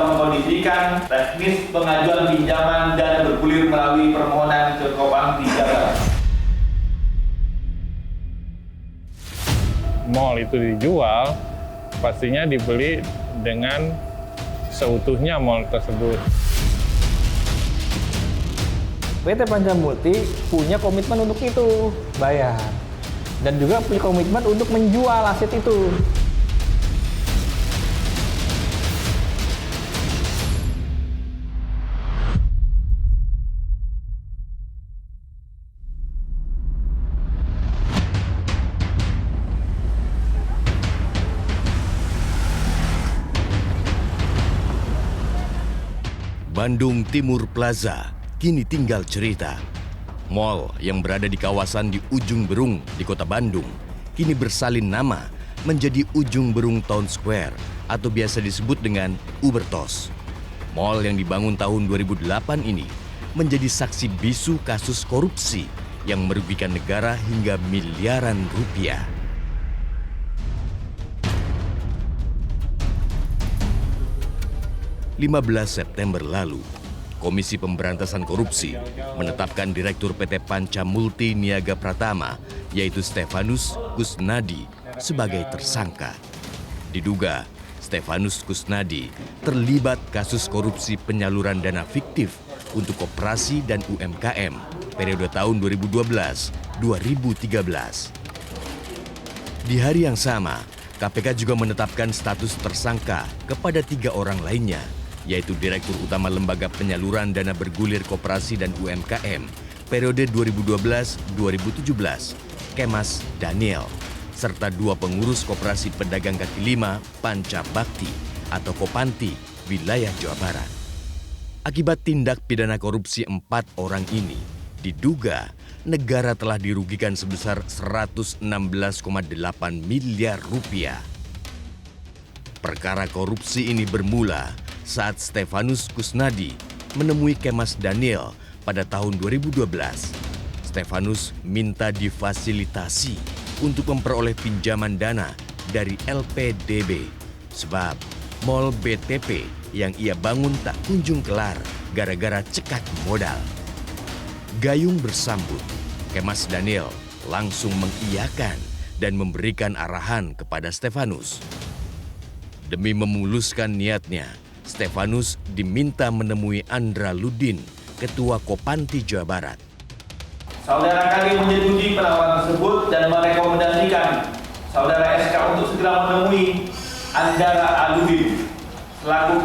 mengkondisikan teknis pengajuan pinjaman dan bergulir melalui permohonan ke Kopang 3 Barat. Mall itu dijual, pastinya dibeli dengan seutuhnya mall tersebut. PT Pancamulti punya komitmen untuk itu, bayar. Dan juga punya komitmen untuk menjual aset itu. Bandung Timur Plaza kini tinggal cerita. Mall yang berada di kawasan di Ujung Berung di kota Bandung kini bersalin nama menjadi Ujung Berung Town Square atau biasa disebut dengan Ubertos. Mall yang dibangun tahun 2008 ini menjadi saksi bisu kasus korupsi yang merugikan negara hingga miliaran rupiah. (15 September lalu, Komisi Pemberantasan Korupsi menetapkan Direktur PT Pancamulti Niaga Pratama, yaitu Stefanus Kusnadi, sebagai tersangka. Diduga, Stefanus Kusnadi terlibat kasus korupsi penyaluran dana fiktif untuk koperasi dan UMKM periode tahun 2012-2013. Di hari yang sama, KPK juga menetapkan status tersangka kepada 3 orang lainnya, yaitu Direktur Utama Lembaga Penyaluran Dana Bergulir Koperasi dan UMKM periode 2012-2017, Kemas Daniel, serta 2 pengurus Koperasi Pedagang Kaki Lima Panca Bakti atau Kopanti, wilayah Jawa Barat. Akibat tindak pidana korupsi 4 orang ini, diduga negara telah dirugikan sebesar 116,8 miliar rupiah. Perkara korupsi ini bermula saat Stefanus Kusnadi menemui Kemas Daniel pada tahun 2012. Stefanus minta difasilitasi untuk memperoleh pinjaman dana dari LPDB sebab Mall BTP yang ia bangun tak kunjung kelar gara-gara cekak modal. Gayung bersambut, Kemas Daniel langsung mengiyakan dan memberikan arahan kepada Stefanus. Demi memuluskan niatnya, Stefanus diminta menemui Andra Ludin, Ketua Kopanti Jawa Barat. Saudara kami menyetujui penawaran tersebut dan merekomendasikan Saudara SK untuk segera menemui Andra Ludin selaku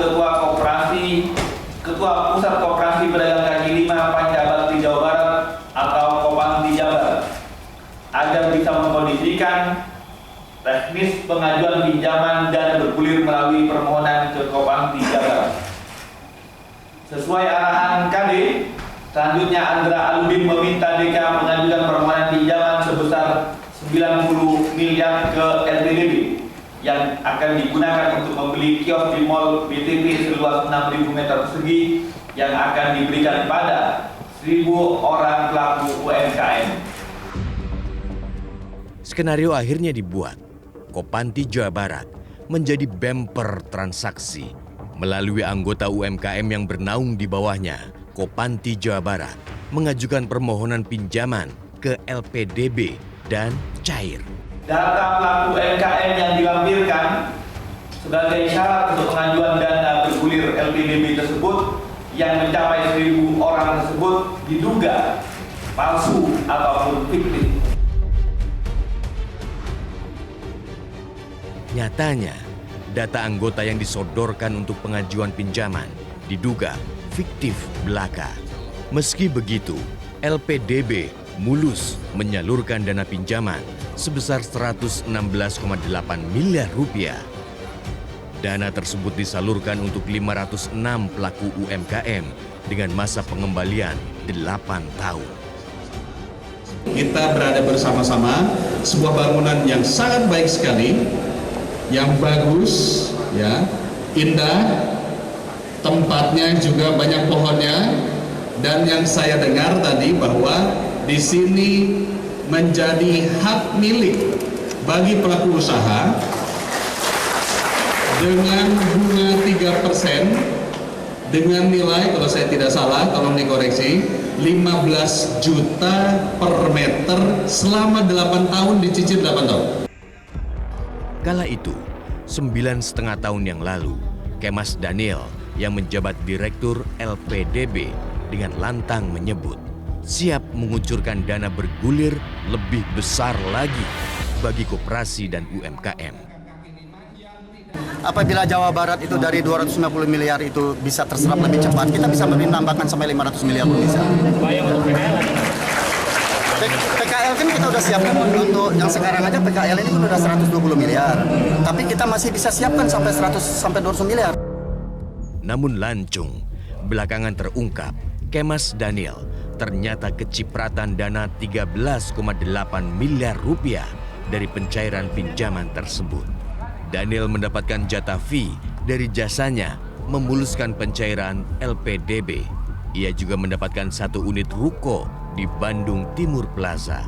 Ketua Pusat Koperasi Pedagang Kaki Lima Panca Bakti Jawa Barat atau Kopanti Jabar agar bisa mengkondisikan teknis pengajuan pinjaman dan bergulir melalui permohonan ke Kopang 3 Barat. Sesuai arahan KD, selanjutnya Andra Aludin meminta DK mengajukan permohonan pinjaman sebesar 90 miliar ke LPDB yang akan digunakan untuk membeli kios di Mall BTP seluas 6.000 meter persegi yang akan diberikan pada 1.000 orang pelaku UMKM. Skenario akhirnya dibuat. Kopanti Jawa Barat menjadi bemper transaksi melalui anggota UMKM yang bernaung di bawahnya. Kopanti Jawa Barat mengajukan permohonan pinjaman ke LPDB dan cair. Data pelaku UMKM yang dilampirkan sebagai syarat untuk pengajuan dana bergulir LPDB tersebut yang mencapai 1.000 orang tersebut diduga palsu ataupun fiktif. Nyatanya, data anggota yang disodorkan untuk pengajuan pinjaman diduga fiktif belaka. Meski begitu, LPDB mulus menyalurkan dana pinjaman sebesar 116,8 miliar rupiah. Dana tersebut disalurkan untuk 506 pelaku UMKM dengan masa pengembalian 8 tahun. Kita berada bersama-sama sebuah bangunan yang sangat baik sekali, yang bagus, ya, indah, tempatnya juga banyak pohonnya, dan yang saya dengar tadi bahwa di sini menjadi hak milik bagi pelaku usaha dengan bunga 3% dengan nilai, kalau saya tidak salah, tolong dikoreksi, 15 juta per meter selama 8 tahun, dicicil 8 tahun. Kala itu, 9,5 tahun yang lalu, Kemas Daniel yang menjabat Direktur LPDB dengan lantang menyebut siap mengucurkan dana bergulir lebih besar lagi bagi koperasi dan UMKM. Apabila Jawa Barat itu dari 250 miliar itu bisa terserap lebih cepat, kita bisa menambahkan sampai 500 miliar pun bisa. PKL kan kita udah siapkan untuk yang sekarang aja, PKL ini kan udah 120 miliar. Tapi kita masih bisa siapkan sampai 100 sampai 200 miliar. Namun lancung, belakangan terungkap Kemas Daniel ternyata kecipratan dana 13,8 miliar rupiah dari pencairan pinjaman tersebut. Daniel mendapatkan jatah fee dari jasanya memuluskan pencairan LPDB. Ia juga mendapatkan 1 unit ruko di Bandung Timur Plaza.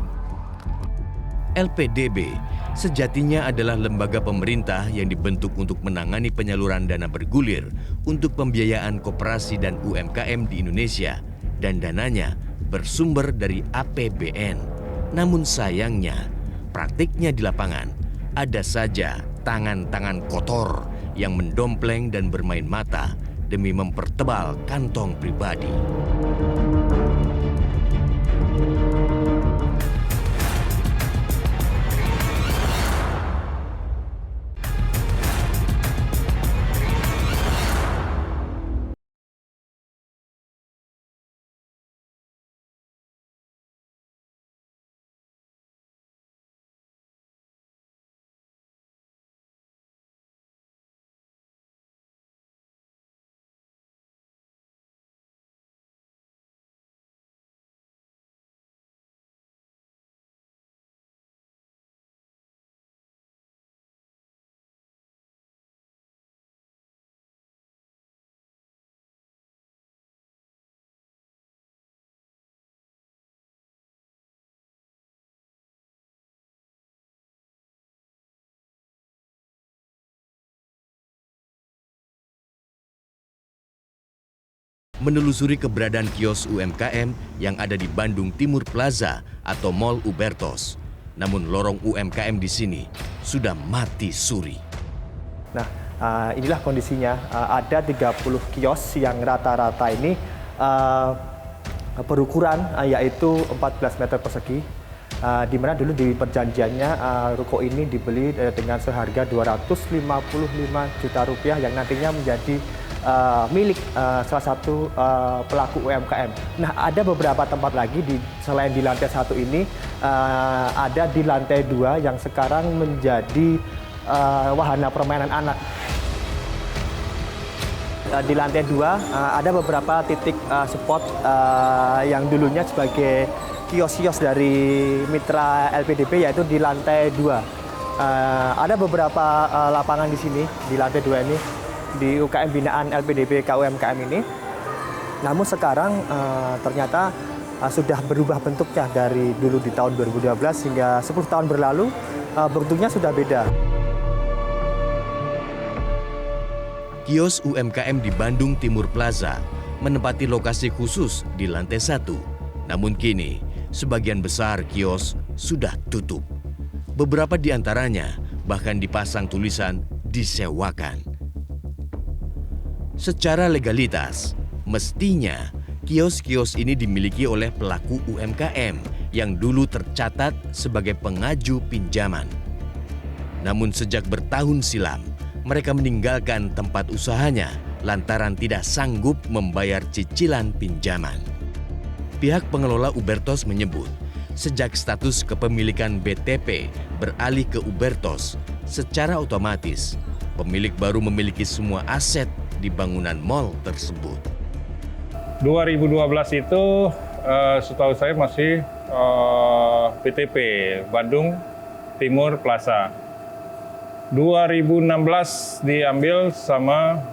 LPDB sejatinya adalah lembaga pemerintah yang dibentuk untuk menangani penyaluran dana bergulir untuk pembiayaan koperasi dan UMKM di Indonesia, dan dananya bersumber dari APBN. Namun sayangnya, praktiknya di lapangan ada saja tangan-tangan kotor yang mendompleng dan bermain mata demi mempertebal kantong pribadi. Menelusuri keberadaan kios UMKM yang ada di Bandung Timur Plaza atau Mall Ubertos. Namun lorong UMKM di sini sudah mati suri. Nah, inilah kondisinya. Ada 30 kios yang rata-rata ini berukuran yaitu 14 meter persegi. Di mana dulu di perjanjiannya ruko ini dibeli dengan seharga 255 juta rupiah yang nantinya menjadi milik salah satu pelaku UMKM. Nah, ada beberapa tempat lagi selain di lantai 1 ini, ada di lantai 2 yang sekarang menjadi wahana permainan anak. Di lantai 2 ada beberapa titik spot yang dulunya sebagai kios-kios dari mitra LPDB, yaitu di lantai 2. Ada beberapa lapangan di sini, di lantai 2 ini, di UKM binaan LPDB KUMKM ini. Namun sekarang ternyata sudah berubah bentuknya dari dulu di tahun 2012 hingga 10 tahun berlalu, bentuknya sudah beda. Kios UMKM di Bandung Timur Plaza menempati lokasi khusus di lantai 1. Namun kini, sebagian besar kios sudah tutup. Beberapa di antaranya bahkan dipasang tulisan disewakan. Secara legalitas, mestinya kios-kios ini dimiliki oleh pelaku UMKM yang dulu tercatat sebagai pengaju pinjaman. Namun sejak bertahun silam, mereka meninggalkan tempat usahanya lantaran tidak sanggup membayar cicilan pinjaman. Pihak pengelola Ubertos menyebut, sejak status kepemilikan BTP beralih ke Ubertos, secara otomatis pemilik baru memiliki semua aset di bangunan mal tersebut. 2012 itu setahu saya masih BTP, Bandung Timur Plaza. 2016 diambil sama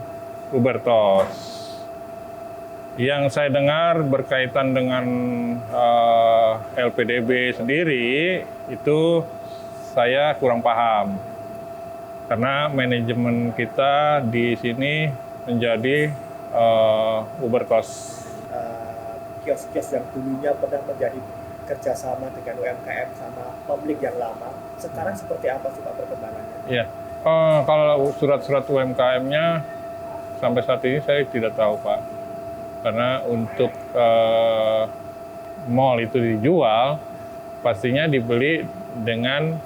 Ubertos. Yang saya dengar berkaitan dengan LPDB sendiri, itu saya kurang paham. karena manajemen kita di sini menjadi Uber Cost. Kios-kios yang dulunya pernah menjadi kerjasama dengan UMKM sama pemilik yang lama, sekarang seperti apa sih Pak perkembangannya? Ya, kalau surat-surat UMKM-nya sampai saat ini saya tidak tahu Pak, karena untuk mall itu dijual pastinya dibeli dengan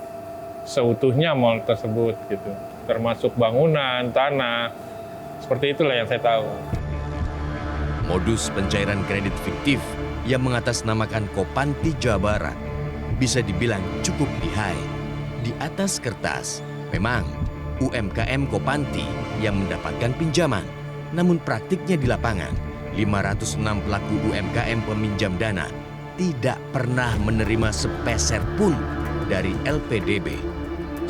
seutuhnya mall tersebut gitu, termasuk bangunan, tanah, seperti itulah yang saya tahu. Modus pencairan kredit fiktif yang mengatasnamakan Kopanti Jawa Barat bisa dibilang cukup lihai. Di atas kertas, memang UMKM Kopanti yang mendapatkan pinjaman. Namun praktiknya di lapangan, 506 pelaku UMKM peminjam dana tidak pernah menerima sepeser pun dari LPDB.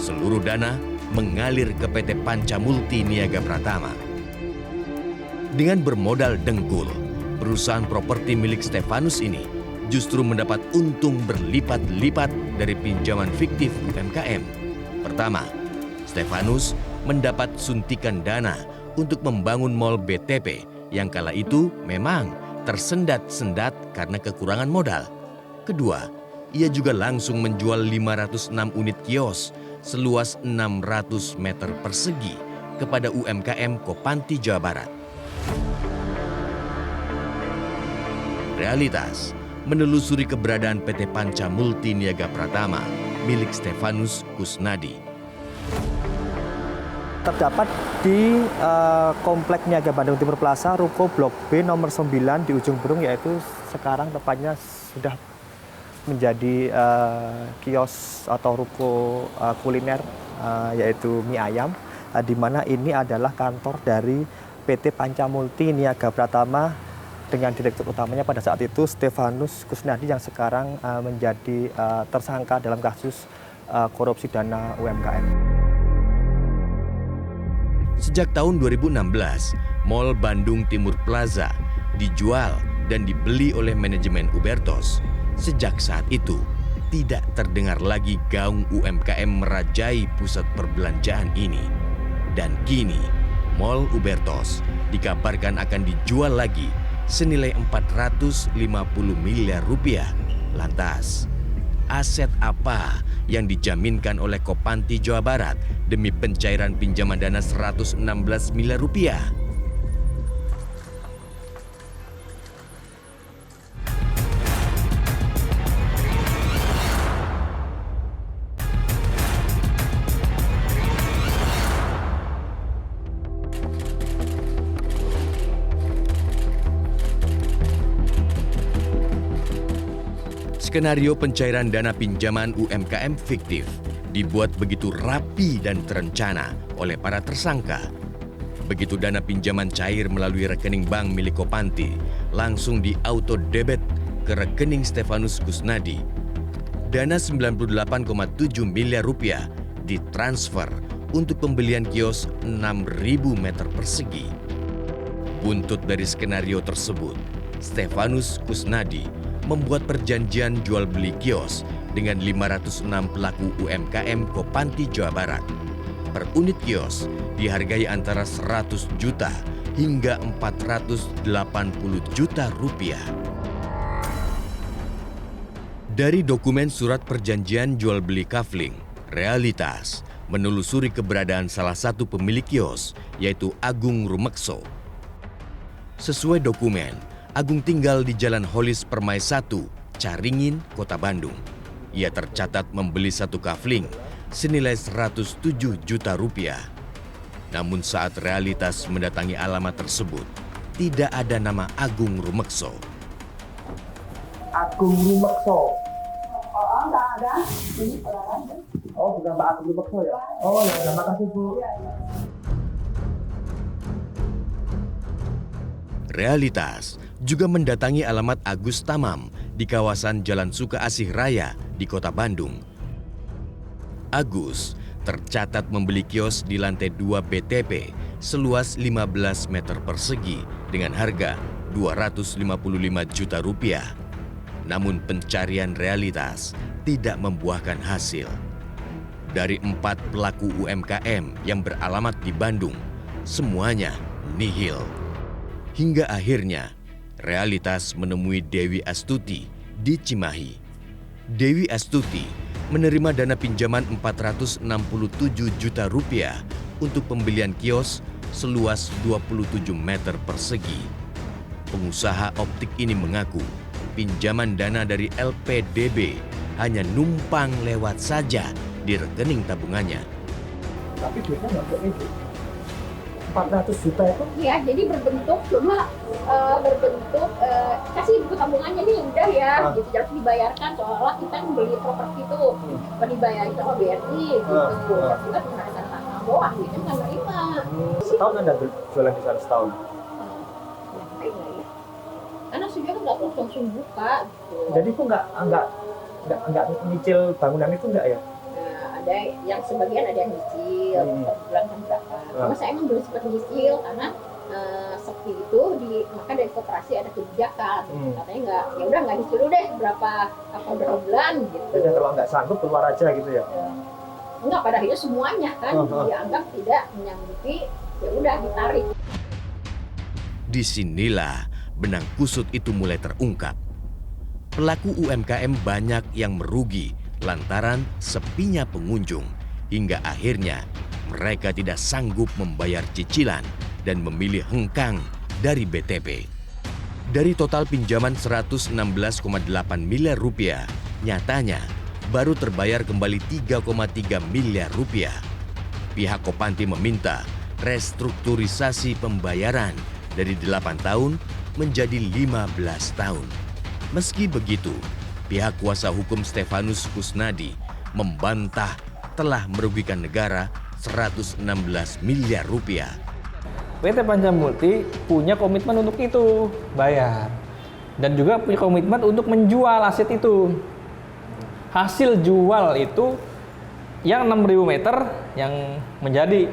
Seluruh dana mengalir ke PT Pancamulti Niaga Pratama. Dengan bermodal dengkul, perusahaan properti milik Stefanus ini justru mendapat untung berlipat-lipat dari pinjaman fiktif UMKM. Pertama, Stefanus mendapat suntikan dana untuk membangun mall BTP yang kala itu memang tersendat-sendat karena kekurangan modal. Kedua, ia juga langsung menjual 506 unit kios seluas 600 meter persegi kepada UMKM Kopanti Jawa Barat. Realitas, menelusuri keberadaan PT Pancamulti Niaga Pratama milik Stefanus Kusnadi. Terdapat di Komplek Niaga Bandung Timur Plaza, Ruko Blok B nomor 9 di Ujung Berung, yaitu sekarang tepatnya sudah menjadi kios atau ruko kuliner, yaitu mie ayam, di mana ini adalah kantor dari PT Pancamulti Niaga Pratama dengan direktur utamanya pada saat itu Stefanus Kusnadi yang sekarang menjadi tersangka dalam kasus korupsi dana UMKM. Sejak tahun 2016, Mall Bandung Timur Plaza dijual dan dibeli oleh manajemen Ubertos. Sejak saat itu, tidak terdengar lagi gaung UMKM merajai pusat perbelanjaan ini. Dan kini, Mall Ubertos dikabarkan akan dijual lagi senilai 450 miliar rupiah. Lantas, aset apa yang dijaminkan oleh Kopanti Jawa Barat demi pencairan pinjaman dana 116 miliar rupiah? Skenario pencairan dana pinjaman UMKM fiktif dibuat begitu rapi dan terencana oleh para tersangka. Begitu dana pinjaman cair melalui rekening bank milik Kopanti, langsung di-auto debit ke rekening Stefanus Kusnadi. Dana 98,7 miliar rupiah ditransfer untuk pembelian kios 6.000 meter persegi. Buntut dari skenario tersebut, Stefanus Kusnadi membuat perjanjian jual beli kios dengan 506 pelaku UMKM Kopanti Jawa Barat. Per unit kios dihargai antara 100 juta hingga 480 juta rupiah. Dari dokumen surat perjanjian jual beli kafling, Realitas menelusuri keberadaan salah satu pemilik kios, yaitu Agung Rumekso. Sesuai dokumen, Agung tinggal di Jalan Holis Permai 1, Caringin, Kota Bandung. Ia tercatat membeli satu kafling senilai 107 juta rupiah. Namun saat Realitas mendatangi alamat tersebut, tidak ada nama Agung Rumekso. Agung Rumekso. Oh, enggak ada. Ini Oh, bukan Pak Agung Rumekso ya? Oh, ya, terima kasih Bu. Realitas juga mendatangi alamat Agus Tamam di kawasan Jalan Suka Asih Raya di Kota Bandung. Agus tercatat membeli kios di lantai 2 BTP seluas 15 meter persegi dengan harga 255 juta rupiah. Namun pencarian Realitas tidak membuahkan hasil. dari 4 pelaku UMKM yang beralamat di Bandung, semuanya nihil. Hingga akhirnya, realitas menemui Dewi Astuti di Cimahi. Dewi Astuti menerima dana pinjaman 467 juta rupiah untuk pembelian kios seluas 27 meter persegi. Pengusaha optik ini mengaku pinjaman dana dari LPDB hanya numpang lewat saja di rekening tabungannya. Tapi duitnya nggak untuk itu. 400 juta itu? Iya, jadi berbentuk cuma berbentuk kasih buku tabungannya nih udah ya, gitu harus dibayarkan seolah kita kan beli properti itu, dibayar sama BRI gitu. Terus kita cuma ada tanah doang gitu nggak nerima. Setahun Anda jualan di sana setahun? Karena sudah kan nggak terus langsung buka gitu. Jadi itu nggak nyicil bangunan itu nggak ya? Nah, ada yang sebagian ada yang nyicil, per bulan kan berapa. Cuma saya emang belum sempat nyicil karena seperti itu maka dari koperasi ada kebijakan. Katanya nggak nyicil dulu deh berapa bulan gitu. Jadi kalau nggak sanggup keluar aja gitu ya? Enggak, pada akhirnya semuanya kan dianggap tidak menyanggupi, ya udah ditarik. Disinilah benang kusut itu mulai terungkap. Pelaku UMKM banyak yang merugi lantaran sepinya pengunjung, hingga akhirnya mereka tidak sanggup membayar cicilan dan memilih hengkang dari BTP. Dari total pinjaman 116,8 miliar rupiah, nyatanya baru terbayar kembali 3,3 miliar rupiah. Pihak Kopanti meminta restrukturisasi pembayaran dari 8 tahun menjadi 15 tahun. Meski begitu, pihak kuasa hukum Stefanus Kusnadi membantah telah merugikan negara 116 miliar rupiah. PT Pancamulti punya komitmen untuk itu, bayar. Dan juga punya komitmen untuk menjual aset itu. Hasil jual itu yang 6.000 meter yang menjadi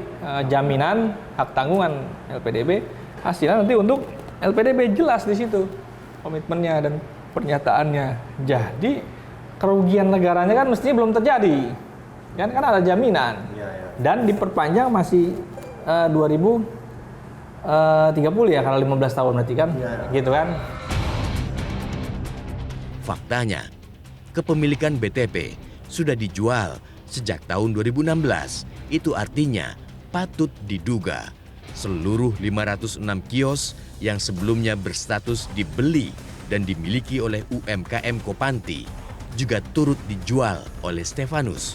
jaminan hak tanggungan LPDB, hasilnya nanti untuk LPDB, jelas di situ komitmennya dan pernyataannya. Jadi kerugian negaranya kan mestinya belum terjadi, kan ada jaminan dan diperpanjang masih 2030 ya, kalau 15 tahun berarti kan, gitu kan. Faktanya, kepemilikan BTP sudah dijual sejak tahun 2016. Itu artinya patut diduga seluruh 506 kios yang sebelumnya berstatus dibeli dan dimiliki oleh UMKM Kopanti juga turut dijual oleh Stefanus.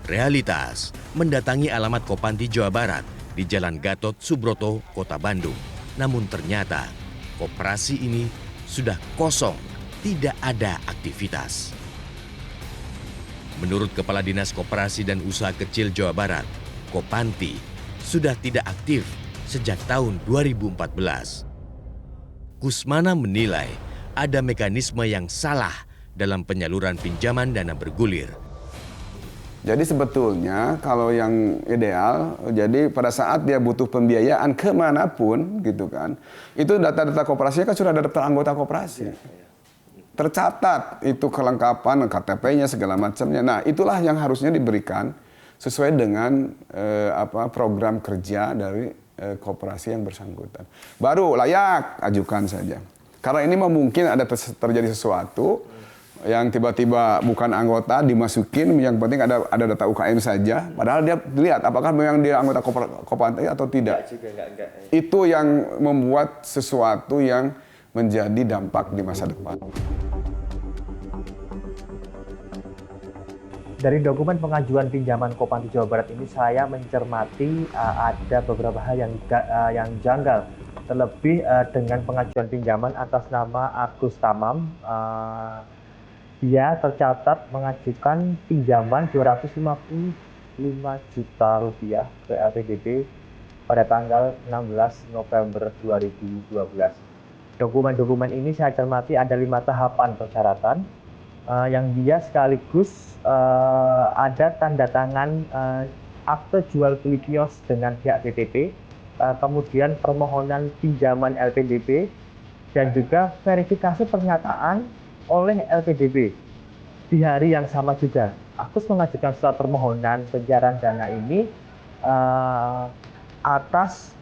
Realitas mendatangi alamat Kopanti Jawa Barat di Jalan Gatot Subroto, Kota Bandung. Namun ternyata koperasi ini sudah kosong, tidak ada aktivitas. Menurut Kepala Dinas Koperasi dan Usaha Kecil Jawa Barat, Kopanti sudah tidak aktif sejak tahun 2014. Kusmana menilai ada mekanisme yang salah dalam penyaluran pinjaman dana bergulir. Jadi sebetulnya kalau yang ideal, jadi pada saat dia butuh pembiayaan kemanapun gitu kan, itu data-data koperasinya kan sudah ada daftar anggota koperasi. Tercatat itu kelengkapan KTP-nya segala macamnya. Nah itulah yang harusnya diberikan sesuai dengan program kerja dari koperasi yang bersangkutan. Baru layak ajukan saja. Karena ini mungkin ada terjadi sesuatu yang tiba-tiba bukan anggota dimasukin, yang penting ada data UKM saja. Padahal dia lihat apakah memang dia anggota Kopanti atau tidak. Enggak. Itu yang membuat sesuatu yang menjadi dampak di masa depan. Dari dokumen pengajuan pinjaman Kopanti Jawa Barat ini saya mencermati ada beberapa hal yang janggal. Terlebih dengan pengajuan pinjaman atas nama Agus Tamam, dia tercatat mengajukan pinjaman 255 juta rupiah ke LPDB pada tanggal 16 November 2012. Dokumen-dokumen ini saya cermati ada 5 tahapan persyaratan yang dia sekaligus ada tanda tangan akte jual beli kios dengan pihak BTP, kemudian permohonan pinjaman LPDB, dan juga verifikasi pernyataan oleh LPDB di hari yang sama juga. Agus mengajukan surat permohonan pencairan dana ini atas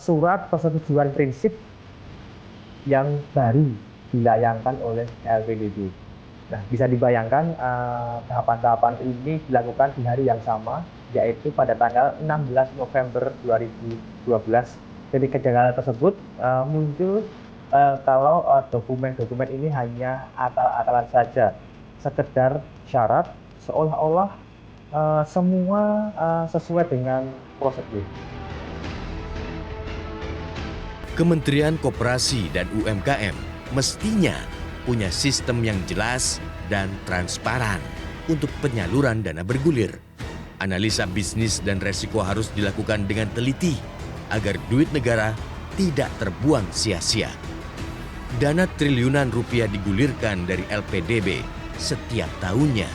surat persetujuan prinsip yang baru dilayangkan oleh LPDB. Nah, bisa dibayangkan tahapan-tahapan ini dilakukan di hari yang sama, yaitu pada tanggal 16 November 2012. Dari kejanggalan tersebut muncul kalau dokumen-dokumen ini hanya akal-akalan saja, sekedar syarat seolah-olah semua sesuai dengan prosedur. Kementerian Koperasi dan UMKM mestinya punya sistem yang jelas dan transparan untuk penyaluran dana bergulir. Analisa bisnis dan resiko harus dilakukan dengan teliti agar duit negara tidak terbuang sia-sia. Dana triliunan rupiah digulirkan dari LPDB setiap tahunnya.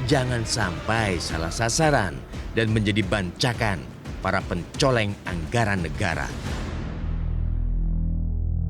Jangan sampai salah sasaran dan menjadi bancakan para pencoleng anggaran negara.